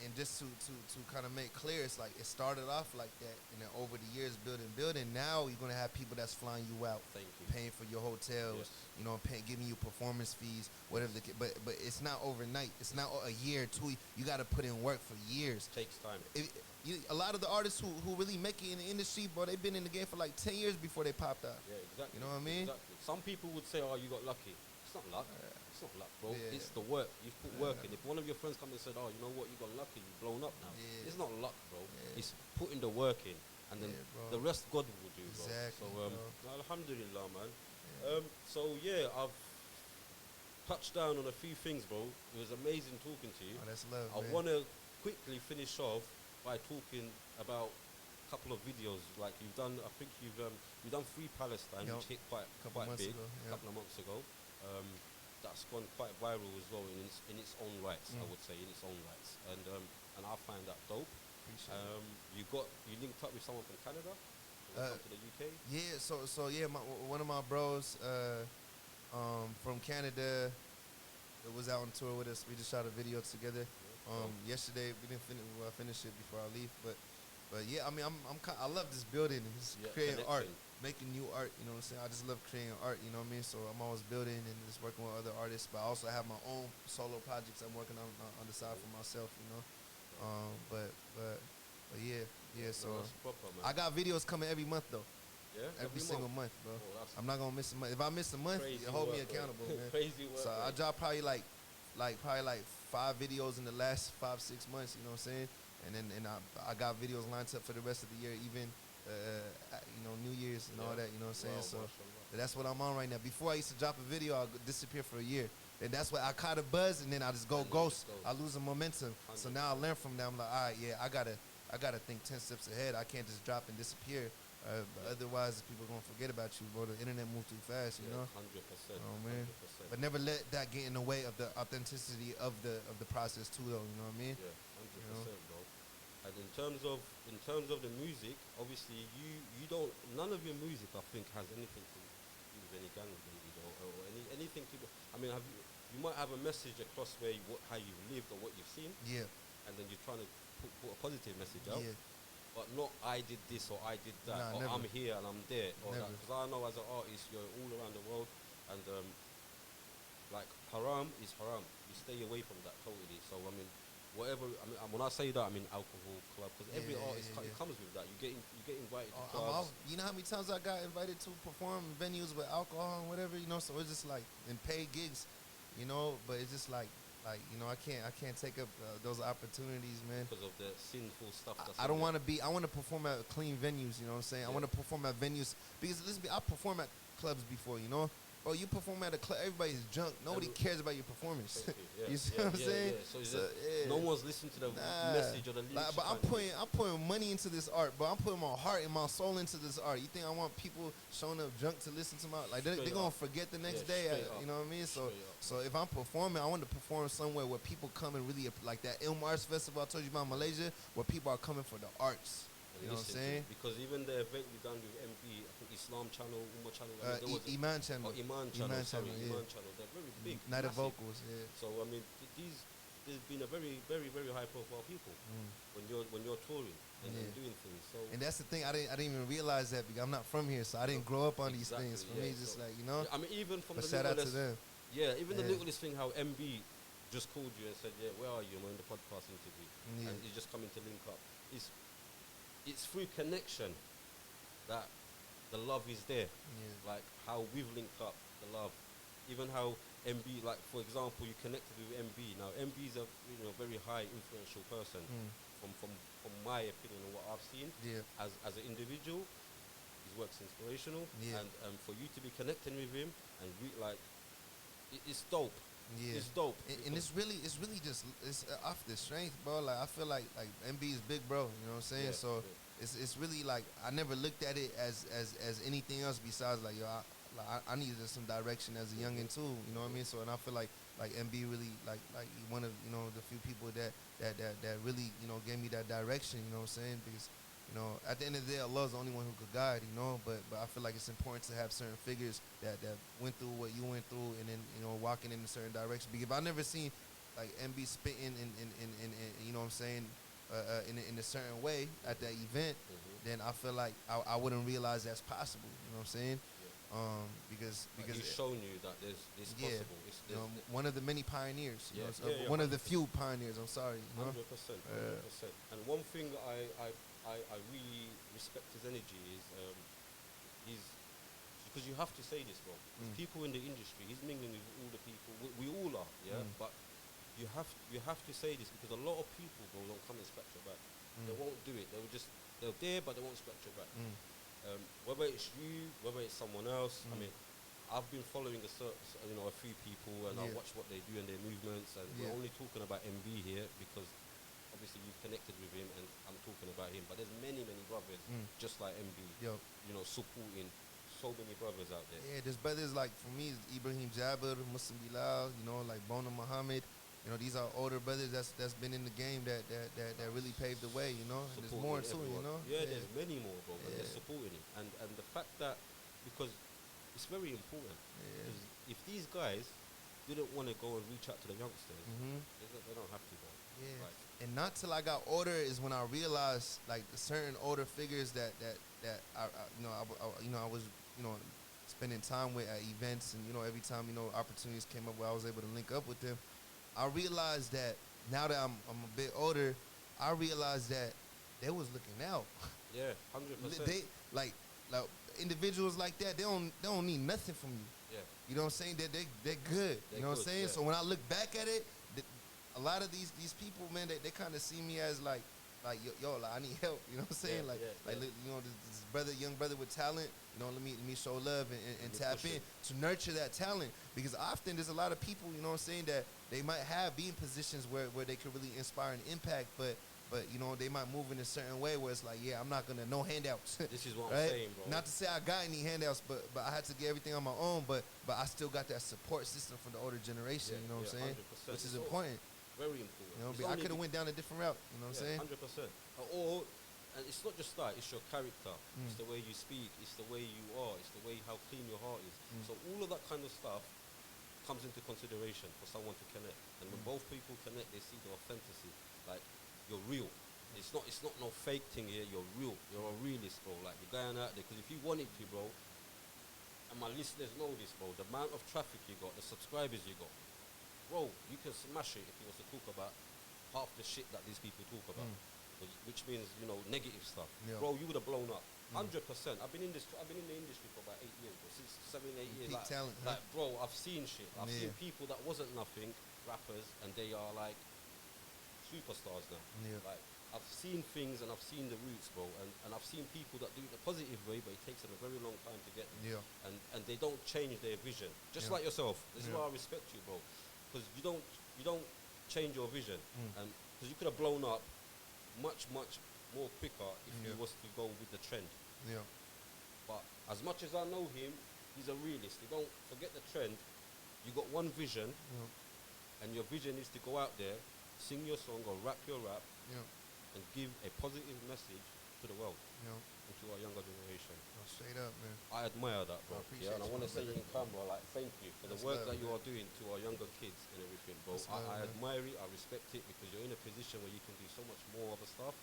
And just to kind of make clear, it's like it started off like that, and then over the years, building. Now you're gonna have people that's flying you out, paying for your hotels, you know, giving you performance fees, whatever. But it's not overnight. It's not a year, 2. You got to put in work for years. It takes time. A lot of the artists who really make it in the industry, bro, they've been in the game for like 10 years before they popped out. Yeah, exactly. You know what I mean? Exactly. Some people would say, "Oh, you got lucky." It's not luck. It's not luck, bro. It's the work. You've put work in. If one of your friends come and said, "Oh, you know what? You got lucky. You've blown up now." It's not luck, bro. It's putting the work in, and then the rest God will do, bro. Exactly. So, alhamdulillah, man. So yeah, touch down on a few things, bro. It was amazing talking to you. Oh, that's love, I man. want to quickly finish off by talking about a couple of videos. Like you've done, I think you've done Free Palestine, Yep. which hit quite months big ago, a yep. couple of months ago. That's gone quite viral as well in its own rights. I would say in its own rights, and I find that dope. Appreciate it. You linked up with someone from Canada. Come to the UK. Yeah, so yeah, one of my bros from Canada was out on tour with us. We just shot a video together. Yesterday we didn't finish it before I leave, but yeah, I mean I love this building and just creating art, making new art. You know what I'm saying? I just love creating art. You know what I mean? So I'm always building and just working with other artists, but I also have my own solo projects I'm working on the side for myself. You know, but yeah. So No, that's proper, man. I got videos coming every month though. Yeah, Every single month, bro. Oh, I'm not gonna miss a month. If I miss a month, you hold me accountable, man. Crazy work. So I dropped probably like 5 videos in the last 5-6 months. You know what I'm saying? And I got videos lined up for the rest of the year, even New Year's and all that. You know what I'm saying? So that's what I'm on right now. Before I used to drop a video, I'll disappear for a year. And that's what I caught a buzz, and then I just go ghost. I lose the momentum. 100%. So now I learn from that. I'm like, all right, yeah, I gotta think 10 steps ahead. I can't just drop and disappear. But otherwise, people are gonna forget about you, bro. The internet moves too fast, you know. 100%. Oh man. 100%. But never let that get in the way of the authenticity of the process too, though. You know what I mean? Yeah, 100%, bro. And in terms of the music, obviously you don't. None of your music, I think, has anything to do with any gang related or anything to. I mean, you might have a message across how you've lived or what you've seen. Yeah. And then you're trying to put a positive message out. Yeah. But not I did this or I did that or never. I'm here and I'm there or that. Never. Because I know as an artist you're all around the world and like haram is haram. You stay away from that totally. So I mean, whatever. I mean, when I say that, I mean alcohol club because every artist it comes with that. You get invited to clubs. You know how many times I got invited to perform in venues with alcohol and whatever. You know, so it's just like in paid gigs. You know, but it's just like you know, I can't take up those opportunities, man. Because of the sinful stuff. I don't want to be. I want to perform at clean venues. You know what I'm saying? I want to perform at venues because I perform at clubs before. You know, bro, you perform at a club, everybody's drunk. Nobody cares about your performance. You see what I'm saying? Yeah. So no one's listening to the message or the lyrics. But I'm putting money into this art, but I'm putting my heart and my soul into this art. You think I want people showing up drunk to listen to my they're gonna forget the next day? You know what I mean? So if I'm performing, I want to perform somewhere where people come and really like that Ilm Arts Festival I told you about in Malaysia, where people are coming for the arts. You know what I'm saying? Because even the event we done with MB, I think Islam channel, Ummah channel, Iman channel. Iman channel. They're very big. Night of Vocals, yeah. So I mean, there's been a very, very, very high profile people when you're touring and doing things. So and that's the thing. I didn't even realize that because I'm not from here, so I didn't grow up on these things. For me, just like you know. I mean, even from the shout out to them. Yeah, even the littlest thing, how MB just called you and said, "Yeah, where are you? I'm in the podcast interview," and he's just coming to link up. It's through connection that the love is there. Like how we've linked up, the love. Even how MB, like for example, you connected with MB. Now MB is a very high influential person from my opinion and what I've seen. As an individual, his work's inspirational, and for you to be connecting with him and it's dope. Yeah, it's dope. And it's really just off the strength, bro. Like I feel like MB is big, bro. You know what I'm saying? So it's really like I never looked at it as anything else besides like I needed some direction as a youngin too. You know what I mean? So and I feel like MB really like one of the few people that really gave me that direction. You know what I'm saying? Because at the end of the day, Allah's the only one who could guide, but I feel like it's important to have certain figures that went through what you went through and then, walking in a certain direction. Because if I never seen, like, MB spitting in you know what I'm saying, in a certain way at that event, then I feel like I wouldn't realize that's possible, you know what I'm saying? Because he's shown you that it's possible. It's one of the many pioneers, one of the few pioneers, I'm sorry. 100%. And one thing I really respect his energy is because you have to say this, bro. People in the industry, he's mingling with all the people. We all are, but you have to say this because a lot of people, bro, don't come and scratch your back. They won't do it. They're there, but they won't scratch your back. Whether it's you, whether it's someone else, I mean, I've been following a few people, and I watch what they do and their movements, and we're only talking about MB here because obviously you've connected with him, and I'm talking about him. But there's many brothers just like MB, supporting so many brothers out there. Yeah, there's brothers like, for me, Ibrahim Jabir, Muslim Bilal, like Bona Muhammad. These are older brothers that's been in the game that really paved the way, and there's more too, Yeah, there's many more, bro, but they're supporting it. And the fact that, because it's very important, because if these guys didn't want to go and reach out to the youngsters, they don't have to, bro. Yeah. Like, and not till I got older is when I realized, like, the certain older figures that I was spending time with at events, and every time opportunities came up where I was able to link up with them. I realized that now that I'm a bit older, I realized that they was looking out. Yeah, 100%. They like individuals like that. They don't need nothing from you. Yeah. You know what I'm saying? They're good. You know what I'm saying? Yeah. So when I look back at it, a lot of these people, man, they kind of see me as like yo, I need help. You know what I'm saying? This young brother with talent. Let me show love and tap in to nurture that talent, because often there's a lot of people, you know what I'm saying, that they might be in positions where they could really inspire and impact, but they might move in a certain way where it's like, I'm not gonna, no handouts. This is what right? I'm saying, bro. Not to say I got any handouts, but I had to get everything on my own, but I still got that support system from the older generation. You know what I'm saying? 100%. Which is important. Very important. I could have went down a different route. You know what I'm saying? 100%. And it's not just that, it's your character, it's the way you speak, it's the way you are, it's the way how clean your heart is. So all of that kind of stuff comes into consideration for someone to connect. And when both people connect, they see the authenticity. Like, you're real. It's not no fake thing here, you're real. You're a realist, bro. Like, you're going out there, because if you wanted to, bro, and my listeners know this, bro, the amount of traffic you got, the subscribers you got, bro, you can smash it if you was to talk about half the shit that these people talk about. Which means, negative stuff. Yeah. Bro, you would have blown up. 100%. I've been in the industry for about 8 years, bro. Since 7, 8 years. Peak talent. Huh? Bro, I've seen shit. I've seen people that wasn't nothing, rappers, and they are like superstars now. Yeah. Like, I've seen things and I've seen the roots, bro. And I've seen people that do it the positive way, but it takes them a very long time to get there. Yeah. And they don't change their vision. Just like yourself. This is why I respect you, bro. Because you don't change your vision. And because you could have blown up much more quicker if he was to go with the trend. Yeah. But as much as I know him, he's a realist. You don't forget the trend. You got one vision, and your vision is to go out there, sing your song or rap your rap, and give a positive message to the world, and to our younger generation. Straight up, man. I admire that, bro. And I want to say it in camera, like, thank you for the work that you are doing to our younger kids and everything, bro. I admire it, I respect it, because you're in a position where you can do so much more other stuff,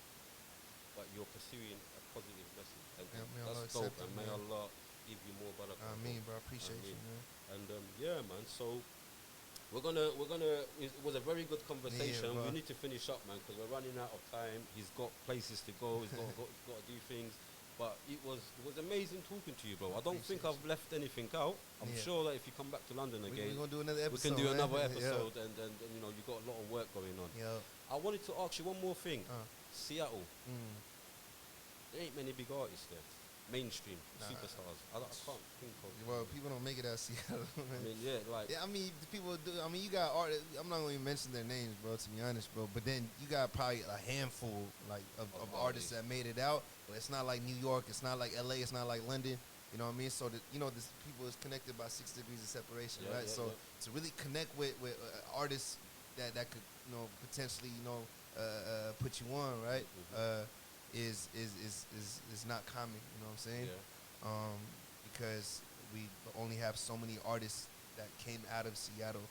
but you're pursuing a positive message. And that's dope, and may Allah give you more barakah. Bro. I appreciate you, man. And man, so we're gonna it was a very good conversation. We need to finish up, man, because we're running out of time. He's got places to go, he's got to do things. But it was amazing talking to you, bro. I don't think I've left anything out. I'm sure that if you come back to London again, we're gonna do another episode. We can do another episode, and you got a lot of work going on. Yeah. I wanted to ask you one more thing. Seattle. There ain't many big artists there. Mainstream superstars. I can't think of. Well, people don't make it out of Seattle. The people do. You got artists. I'm not gonna even mention their names, bro. To be honest, bro. But then you got probably a handful of artists that made it out. But it's not like New York. It's not like LA. It's not like London. You know what I mean? So this people is connected by 6 degrees of separation, right? So to really connect with artists that could potentially put you on, right? Is not common, you know what I'm saying? Yeah. Because we only have so many artists that came out of Seattle,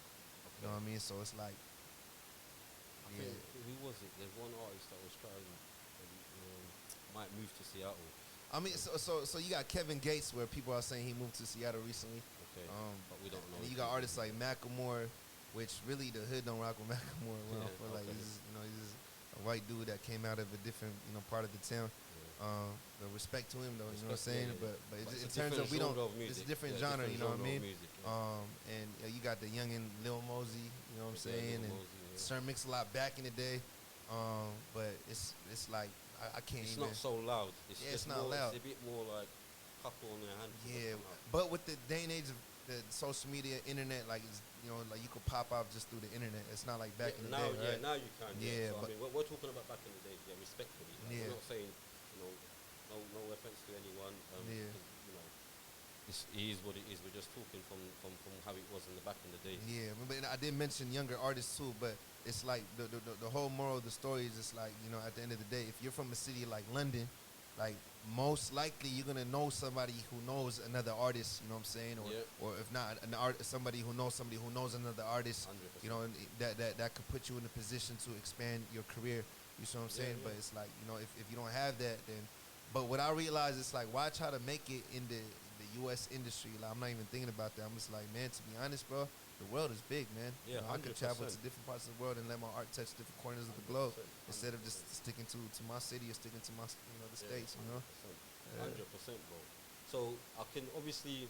you know what I mean? So it's like, I think, who was it? There's one artist that was trying, might move to Seattle. So you got Kevin Gates, where people are saying he moved to Seattle recently. Okay. But we don't know. And you got artists like Macklemore, which really the hood don't rock with Macklemore. He's just a white dude that came out of a different, part of the town. The respect to him, though, you know what I'm saying? But in terms of it's a different genre, you know what I mean? Music, and you got the youngin' Lil Mosey, you know what I'm saying? And Sir Mix-a-Lot back in the day, but it's like I can't. It's not so loud. It's not loud. It's a bit more like couple on their hand. Yeah, but with the day and age of the social media, internet, like it's, like you could pop off just through the internet. It's not like back in the now, day, right? now you can. Yeah, So, but I mean, we're talking about back in the day. Yeah, respectfully. Like, yeah, we're not saying, no offense to anyone. yeah, 'cause, it is what it is. We're just talking from how it was in the back in the day. yeah. But I did mention younger artists too, but it's like the whole moral of the story is just like, at the end of the day, if you're from a city like London, like most likely you're gonna know somebody who knows another artist, you know what I'm saying, or if not somebody who knows another artist, 100%. and that could put you in a position to expand your career. You see what I'm saying? Yeah. But it's like, if you don't have that, then. But what I realize is like, why try to make it in the U.S. industry? Like, I'm not even thinking about that. I'm just like, man, to be honest, bro, the world is big, man. Yeah, I could travel to 100%. different parts of the world and let my art touch different corners of the globe 100%. instead of just sticking to my city or sticking to my, the states, 100%, bro. So I can obviously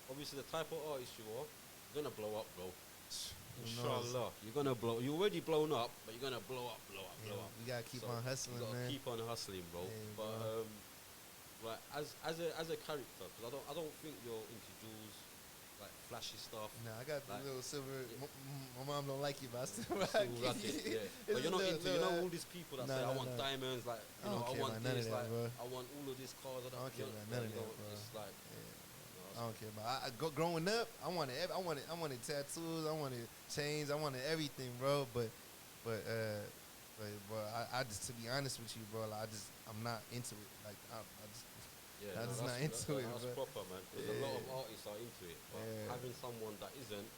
the type of artist you are, you're gonna blow up, bro. Inshallah, you're gonna blow. You're already blown up, but you're gonna blow up. We gotta keep on hustling, you gotta man. keep on hustling, bro. Yeah, but bro. like as a character, because I don't think you're into jewels, like flashy stuff. Nah, I got like, the little silver. My mom don't like it, but I still Still rock rock it. it, yeah. It's But you're not little- into, little- all these people that say, I want diamonds, like, I don't care want about none of this, that, like, bro. I want all of these cars. I don't care about none of that, bro. It's like, I don't care about. Growing up, I wanted tattoos. I wanted chains. I wanted everything, bro. But I just, to be honest with you, bro, like, I'm not into it. Like I'm just not into it, that's bro. proper, man. Because a lot of artists are into it, but having someone that isn't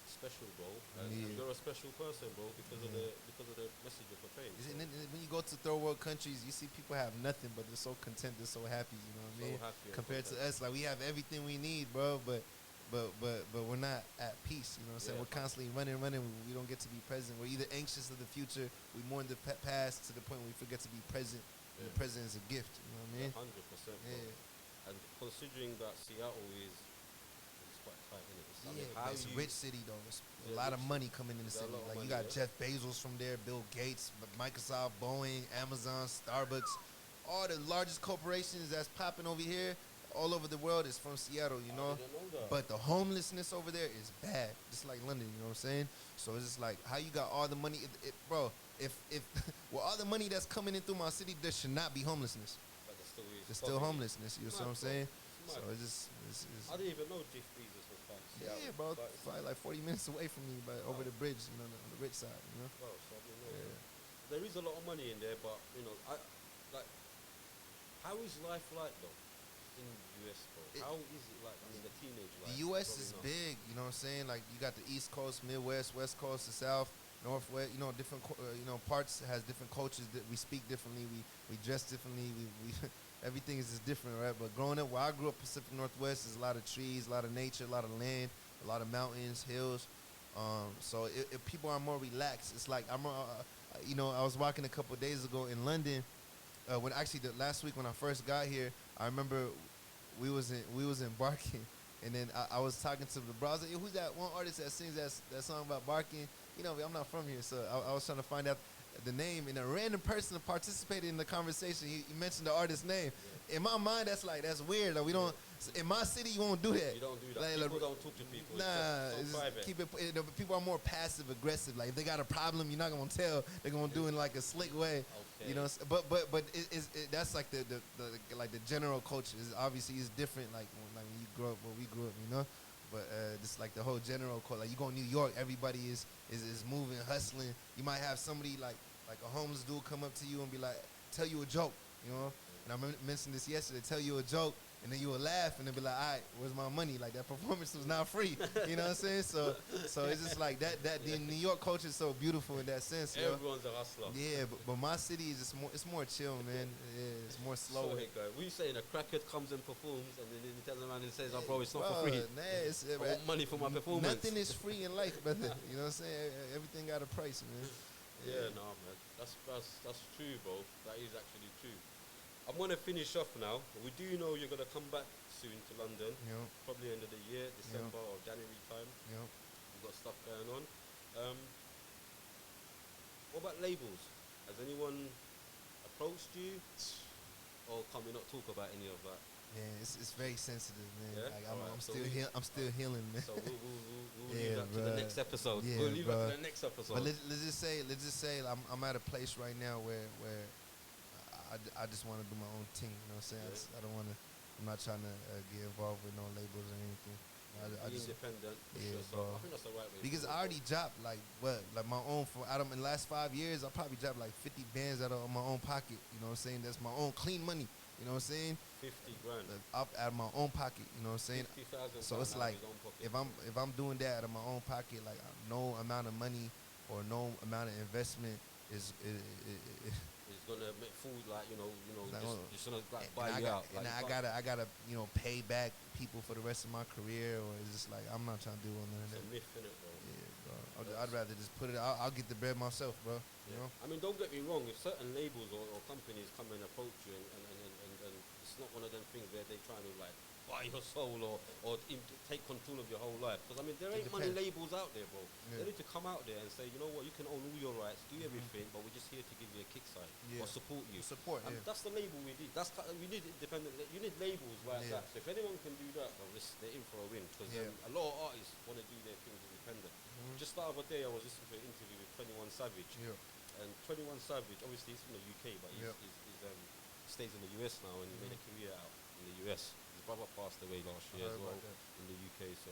special, bro, and you're a special person, bro, because of the message you're portraying. When you go to third world countries, you see people have nothing, but they're so content, they're so happy. You know what I mean? Compared to us, like, we have everything we need, bro, but we're not at peace. You know what I'm saying? We're constantly running. We don't get to be present. We're either anxious of the future, we mourn the past to the point where we forget to be present. And the present is a gift. You know what I mean? 100%. And considering that Seattle is quite tight, isn't it? It's a rich city though. There's a lot of money coming in the city. Like, you got Jeff Bezos from there, Bill Gates, Microsoft, Boeing, Amazon, Starbucks, all the largest corporations that's popping over here, all over the world, is from Seattle. You know. I didn't know that. But the homelessness over there is bad, just like London. You know what I'm saying? So it's just like, how you got all the money, bro? If with all the money that's coming in through my city, there should not be homelessness. But there still is. There's still homelessness. You know what I'm saying? It's So it's I didn't even know Jeff Bezos was from Seattle. yeah, bro. Probably like 40 minutes away from me, but over the bridge, on the rich side. You know. Wow, so I didn't know that. There is a lot of money in there, but how is life like though in the US, bro? How is it like in the teenage life? The US is big. You know what I'm saying? Like, you got the East Coast, Midwest, West Coast, the South, Northwest. You know, different. Parts has different cultures. That we speak differently. We dress differently. We everything is just different, right? But growing up, where I grew up, Pacific Northwest, there's a lot of trees, a lot of nature, a lot of land, a lot of mountains, hills. So if people are more relaxed, it's like I was walking a couple of days ago in London. Last week when I first got here, I remember we was in Barking, and then I was talking to the bro. I was like, who's that one artist that sings that song about Barking? I'm not from here, so I was trying to find out the name, and a random person participated in the conversation. He mentioned the artist's name. In my mind, that's weird. Like, we don't. In my city, you won't do that. You don't do that. People don't talk to people. It's private. Keep it. People are more passive aggressive. Like, if they got a problem, you're not gonna tell. They're gonna do it in like a slick way. Okay. You know. But that's like the general culture. Obviously it's different. Like when you grow up, where we grew up, you know. But just like the whole general culture. Like, you go to New York, everybody is moving, hustling. You might have somebody like a homeless dude come up to you and be like, tell you a joke, you know. And I mentioned this yesterday. Tell you a joke, and then you will laugh, and then be like, all right, where's my money? Like, that performance was not free. You know what I'm saying? So it's just like that. The New York culture is so beautiful in that sense. Everyone's a hustler. Yeah, but my city is just more. It's more chill, man. Yeah, it's more slow. So, hey, guy, we saying a crackhead comes and performs, and then he tells the man and says, "Oh, bro, it's not for free. I want money for my performance." Nothing is free in life, brother. You know what I'm saying? Everything got a price, man. Yeah, no, man. That's true, bro. That is actually true. I'm gonna finish off now. We do know you're gonna come back soon to London. Yeah. Probably end of the year, December or January time. Yeah. We've got stuff going on. What about labels? Has anyone approached you, or can we not talk about any of that? Yeah, it's very sensitive, man. Yeah? Like, I'm I'm still healing, man. So we'll leave that to the next episode. Yeah, we'll leave bro. that to the next episode. But let's just say I'm at a place right now where I just want to do my own thing. You know what I'm saying? Yeah. I don't want to. I'm not trying to get involved with no labels or anything. Be independent. Push yourself. Bro. I think that's the right way. Because I already dropped like my own in the last 5 years. I probably dropped like 50 bands out of my own pocket. You know what I'm saying? That's my own clean money. You know what I'm saying? 50 grand. Up out of my own pocket. You know what I'm saying? 50,000. So it's like if I'm doing that out of my own pocket, like no amount of money or no amount of investment is it's gonna make food like like, just gonna like buy you out. And like I gotta pay back people for the rest of my career, or it's just like I'm not trying to do all none of it's that. a myth, innit, bro? Yeah, bro. I'd rather just put it. I'll get the bread myself, bro. You know. I mean, don't get me wrong. If certain labels or companies come and approach you, and it's not one of them things where they trying to like buy your soul or take control of your whole life. Because I mean, there ain't many labels out there, bro. Yeah. They need to come out there and say, you know what, you can own all your rights, do everything, but we're just here to give you a kickstart or support you. And that's the label we need. We need independent. You need labels like that. So if anyone can do that, bro, they're in for a win. Because a lot of artists want to do their things independent. Just the other day, I was listening to an interview with 21 Savage. And 21 Savage, obviously he's from the UK, but he stays in the US now, and he made a career out in the US. His brother passed away last year as well in the UK, so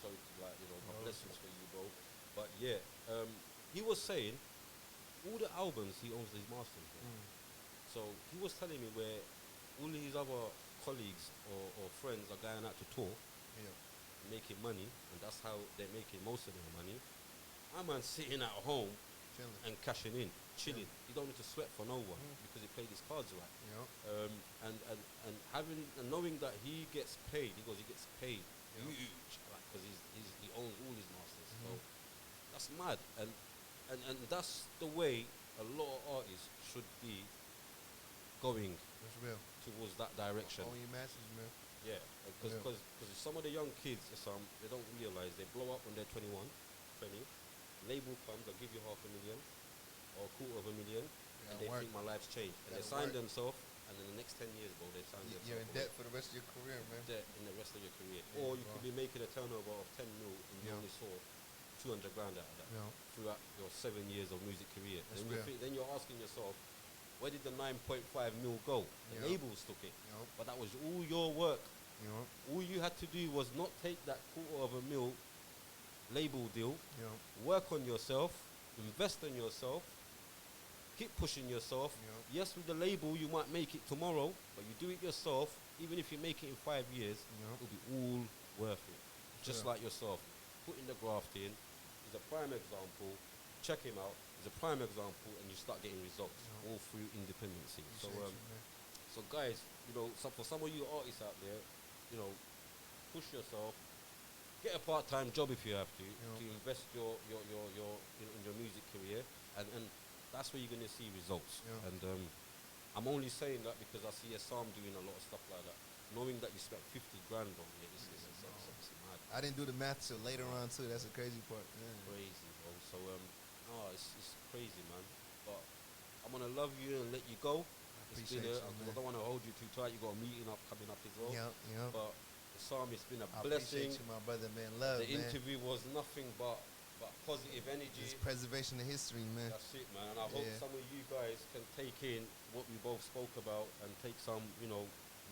sorry to my blessings for you, bro. But yeah, he was saying all the albums he owns his masters. So he was telling me where all his other colleagues or friends are going out to tour, making money, and that's how they're making most of their money. I'm sitting at home and cashing in, chilling. He don't need to sweat for no one because he played his cards right. And knowing that he gets paid, he gets paid huge, like, because he owns all his masters. So that's mad, and that's the way a lot of artists should be going towards that direction. Own your masters, man. Yeah, because some of the young kids, they don't realize they blow up when they're 21, 20. Label comes, they'll give you $500,000 or $250,000, and they think my life's changed. And they sign themselves, and in the next 10 years, bro, they sign themselves. You're in debt for the rest of your career, man. Debt in the rest of your career. Or you could be making a turnover of 10 mil, and you only saw 200 grand out of that throughout your 7 years of music career. Then you're asking yourself, where did the 9.5 mil go? The labels took it. But that was all your work. All you had to do was not take that $250,000 label deal, work on yourself, invest in yourself, keep pushing yourself. Yes, with the label you might make it tomorrow, but you do it yourself, even if you make it in 5 years, it'll be all worth it. Just like yourself. Putting the graft in is a prime example. Check him out. Is a prime example, and you start getting results all through independency. So guys, so for some of you artists out there, push yourself. Get a part-time job if you have to invest your in your music career, and that's where you're going to see results. And I'm only saying that because I see Essam doing a lot of stuff like that. Knowing that you spent 50 grand on it, it's mad. I didn't do the math till later on too. That's the crazy part. Crazy, bro. So it's crazy, man. But I'm gonna love you and let you go. I don't want to hold you too tight. You got a meeting coming up as well. But Essam, it's been a blessing. Appreciate you, my brother, man. Love, the interview was nothing but positive energy. It's preservation of history, man. That's it, man. And I hope some of you guys can take in what we both spoke about and take some,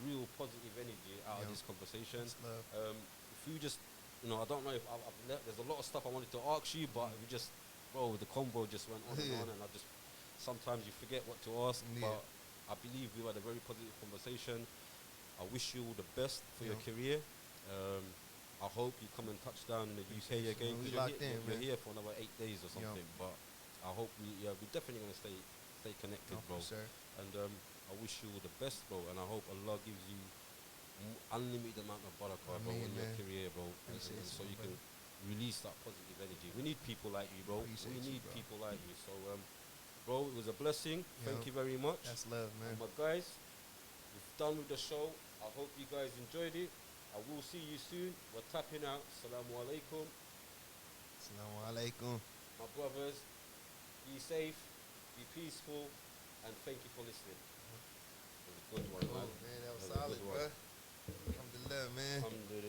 real positive energy out of this conversation. If you just, I don't know if there's a lot of stuff I wanted to ask you, but we just, the convo just went on and on, and sometimes you forget what to ask, but I believe we had a very positive conversation. I wish you all the best for your career. I hope you come and touch down in the UK again, because you're here for another 8 days or something. But I hope we're definitely going to stay connected, bro. Sure. And I wish you all the best, bro. And I hope Allah gives you unlimited amount of barakah, bro, in your career, bro. And so you can release that positive energy. We need people like you, bro. We need people like you. So, bro, it was a blessing. Thank you very much. That's love, man. And my guys, we've done with the show. I hope you guys enjoyed it. I will see you soon. We're tapping out. Assalamu alaikum. Assalamu alaikum. My brothers, be safe, be peaceful, and thank you for listening. It was a good one, man. That was solid, bro. Alhamdulillah, man. Alhamdulillah.